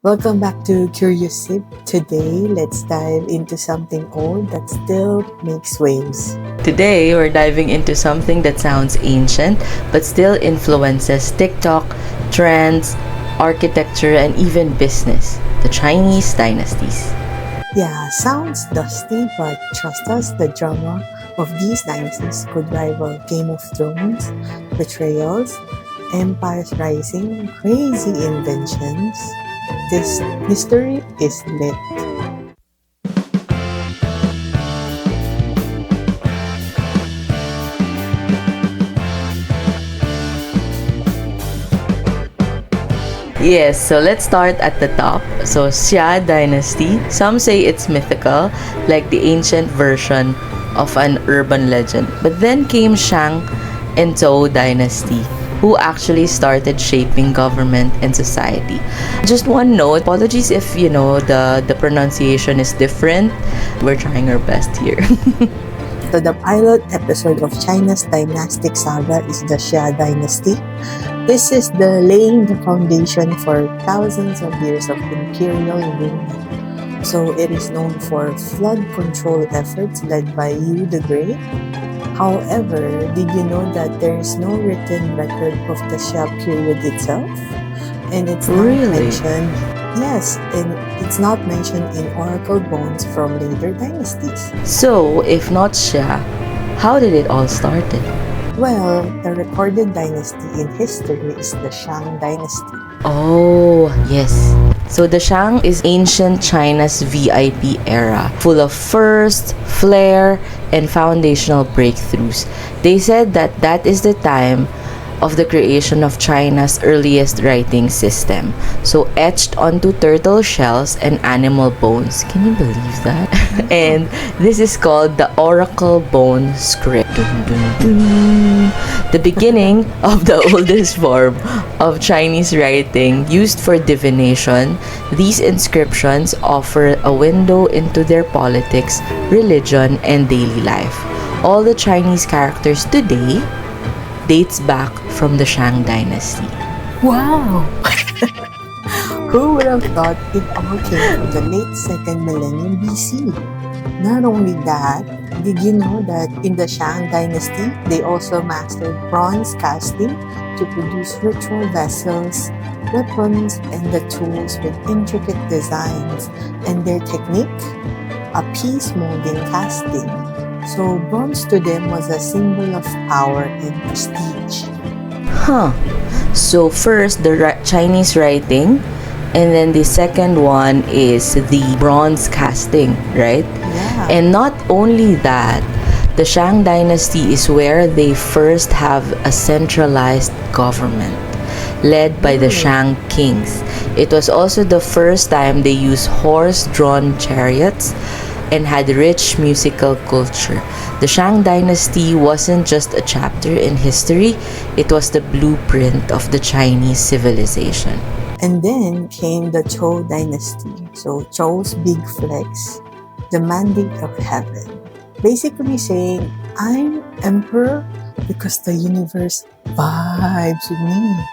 Welcome back to Curious Sip. Today, let's dive into something old that still makes waves. Today, we're diving into something that sounds ancient but still influences TikTok, trends, architecture, and even business, the Chinese dynasties. Yeah, sounds dusty, but trust us, the drama of these dynasties could rival Game of Thrones, betrayals, empires rising, crazy inventions. This history is lit. Yes, so let's start at the top. So, Xia Dynasty, some say it's mythical, like the ancient version of an urban legend. But then came Shang and Zhou Dynasty, who actually started shaping government and society. Just one note, apologies if the pronunciation is different. We're trying our best here. So the pilot episode of China's dynastic saga is the Xia Dynasty. This is the laying the foundation for thousands of years of imperial reign. So it is known for flood control efforts led by Yu the Great. However, did you know that there is no written record of the Xia period itself? And it's not mentioned. Yes, and it's not mentioned in oracle bones from later dynasties. So, if not Xia, how did it all started? Well, the recorded dynasty in history is the Shang Dynasty. Oh, yes. So the Shang is ancient China's VIP era, full of firsts, flair, and foundational breakthroughs. They said that is the time of the creation of China's earliest writing system. So etched onto turtle shells and animal bones. Can you believe that? And this is called the Oracle Bone Script. Dun, dun, dun. The beginning of the oldest form of Chinese writing used for divination. These inscriptions offer a window into their politics, religion, and daily life. All the Chinese characters today dates back from the Shang Dynasty. Wow! Who would have thought it all came from the late 2nd millennium BC? Not only that, did you know that in the Shang Dynasty, they also mastered bronze casting to produce ritual vessels, weapons, and the tools with intricate designs, and their technique? A piece molding casting. So bronze to them was a symbol of power and prestige. Huh. So first the Chinese writing, and then the second one is the bronze casting, right? Yeah. And not only that, the Shang Dynasty is where they first have a centralized government led by the Shang kings. It was also the first time they used horse-drawn chariots and had rich musical culture. The Shang Dynasty wasn't just a chapter in history, it was the blueprint of the Chinese civilization. And then came the Zhou Dynasty. So Zhou's big flex, the mandate of heaven. Basically saying, I'm emperor because the universe vibes with me.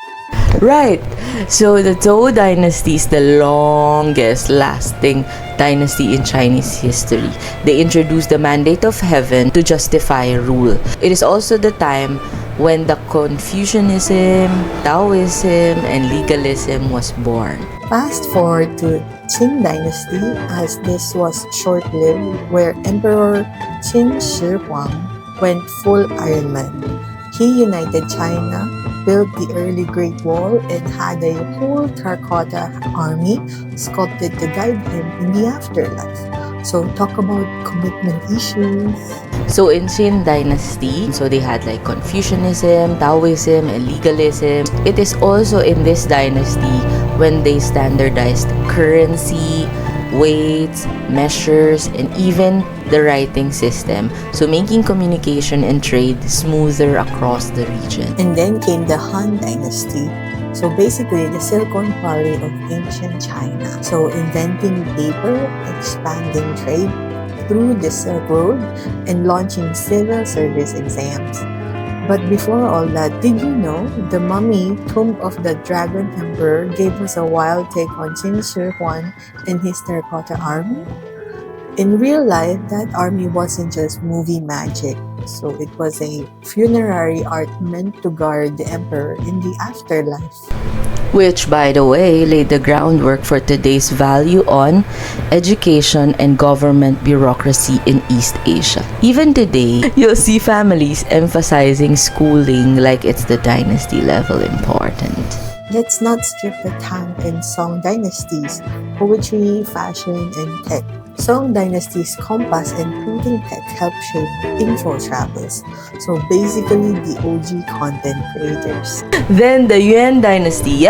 Right. So the Zhou Dynasty is the longest lasting dynasty in Chinese history. They introduced the mandate of heaven to justify rule. It is also the time when the Confucianism, Taoism, and legalism was born. Fast forward to Qing Dynasty, as this was short-lived, where Emperor Qin Shi Huang went full Iron Man. He united China, built the early Great Wall, and had a whole Terracotta army sculpted to guide him in the afterlife. So talk about commitment issues. So in Qin Dynasty, so they had like Confucianism, Taoism, and legalism. It is also in this dynasty when they standardized currency, weights, measures, and even the writing system, so making communication and trade smoother across the region. And then came the Han Dynasty. So basically, the Silicon Valley of ancient China. So inventing paper, expanding trade through the Silk Road, and launching civil service exams. But before all that, did you know the mummy tomb of the Dragon Emperor gave us a wild take on Qin Shi Huang and his Terracotta army? In real life, that army wasn't just movie magic. So it was a funerary art meant to guard the emperor in the afterlife. Which, by the way, laid the groundwork for today's value on education and government bureaucracy in East Asia. Even today, you'll see families emphasizing schooling like it's the dynasty level important. Let's not skip the Tang and Song dynasties, poetry, fashion, and tech. Song Dynasty's compass and printing tech helped shape info travels. So basically the OG content creators. Then the Yuan Dynasty,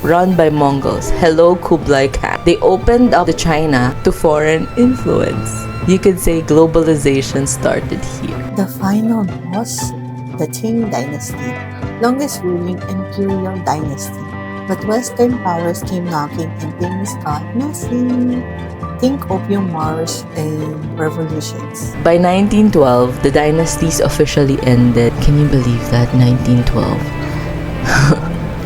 run by Mongols. Hello Kublai Khan. They opened up the China to foreign influence. You could say globalization started here. The final boss, the Qing Dynasty, longest ruling imperial dynasty. But Western powers came knocking and things got messy. Think Opium Wars and revolutions. By 1912, the dynasties officially ended. Can you believe that? 1912.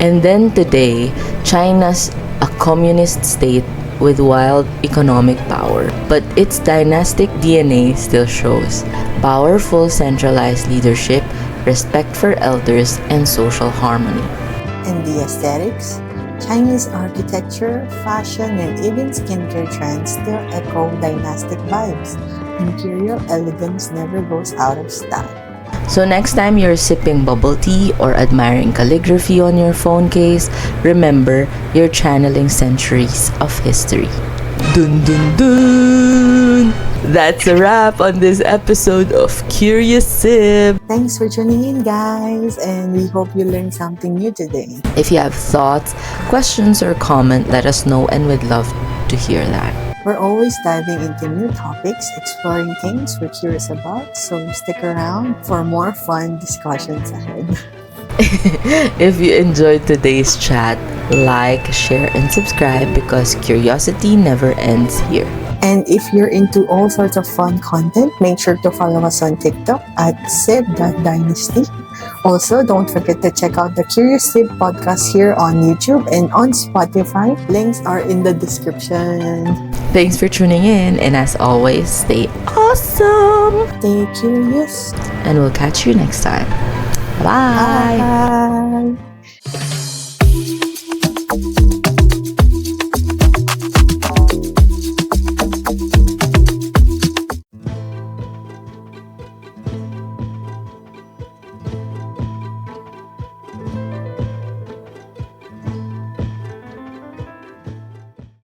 And then today, China's a communist state with wild economic power. But its dynastic DNA still shows powerful centralized leadership, respect for elders, and social harmony. And the aesthetics? Chinese architecture, fashion, and even skincare trends still echo dynastic vibes. Imperial elegance never goes out of style. So next time you're sipping bubble tea or admiring calligraphy on your phone case, remember you're channeling centuries of history. Dun dun dun! That's a wrap on this episode of Curious Sib. Thanks for tuning in, guys, and we hope you learned something new today. If you have thoughts, questions, or comment, let us know and we'd love to hear that. We're always diving into new topics, exploring things we're curious about, so stick around for more fun discussions ahead. If you enjoyed today's chat, like, share, and subscribe because curiosity never ends here. And if you're into all sorts of fun content, make sure to follow us on TikTok at Dynasty. Also, don't forget to check out the Curious Sib podcast here on YouTube and on Spotify. Links are in the description. Thanks for tuning in, and as always, stay awesome! Stay curious. And we'll catch you next time. Bye! Bye.